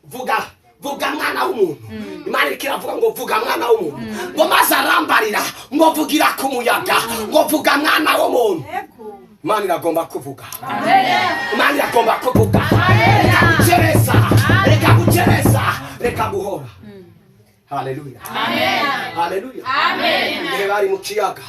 vuga mwana w'umuntu. Imana ikiravuga ngo vuga mwana w'umuntu. Ngo maze arambarira ngo vugira ku muyaga ngo vuga mwana w'umuntu. Imana iragomba kuvuga. Imana iragomba kuvuga. Reka gucereza, reka guhora. Haleluya. Amen. Haleluya. Amen. Igihe bari mu kiyaga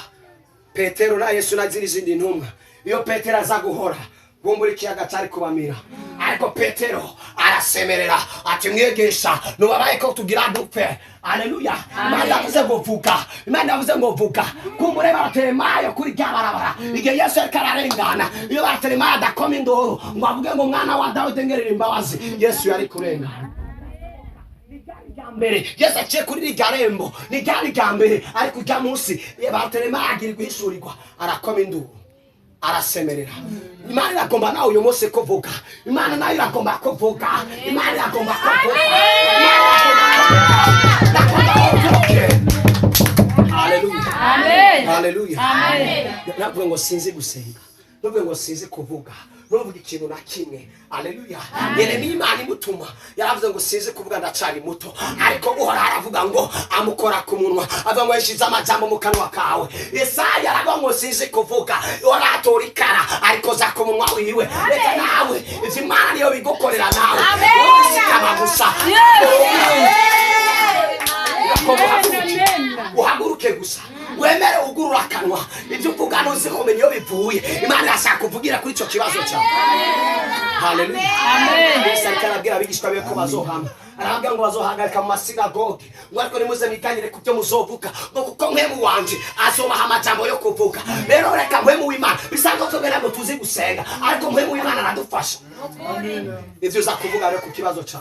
Petero na Yesu n'izindi ntumwa, iyo Petero aza guhora muri kiyaga cyari kubamira, ariko Petero arasemerera ati mwigisha nubabaye ko tugira dupfe. Haleluya. Imana yavuze ngo vuga, Imana yavuze ngo vuga. Kumbure baratemayo kuri barabara igihe Yesu ariko ararengana, iyo baratemayo adakoma induru ngo avuge ngo mwana wa Dawidi ngerera imbabazi, Yesu yari kurengana. Yesu aciye kuri rigarembo ni gari gambere, ariko ujya munsi baratemayo agira guhishurirwa, arakoma induru, arasemerera. Imana iragomba nawe uyu munsi kuvuga. Imana nayo iragomba kuvuga. Imana iragomba kuvuga. Haleluya. Amen. Haleluya. Amen. Navuga ngo sinzi gusenga, navuga ngo sinzi kuvuga, navuga ikintu na kimwe. Haleluya. Yeremiya Imana imutuma yaravuze ngo sinzi kuvuga ndacari muto, ariko uhora aravuga ngo amukora ku munwa, avuga ngo yashize amajambo mu kanwa kawe. Yesaya aravuga ngo sinzi kuvuga, uhora atorikara ariko za ku munwa wiwe. Reka nawe ivyo Imana niyo bigukorera nawe. Amen. Gusa uhaguruke gusa wemere ugurura akanwa, ibyo uvuga ntuzi kumenya iyo bivuye. Imana irashaka kuvugira kuri ico kibazo cyawe. Haleluya. Amen. Yesu arabwira abigishwa be ko bazohama, arabwira ngo bazohagarika mu masinagogi ngo ariko nimuze mwitangire ku byo muzovuga, ngo kuko mwemu wanje azobaha amajambo yo kuvuga. Rero reka mwemu w'Imana bisanzwe tubera ngo tuzi gusenga, ariko mwemu w'Imana aradufasha ivyo uza kuvuga rero ku kibazo cyawe.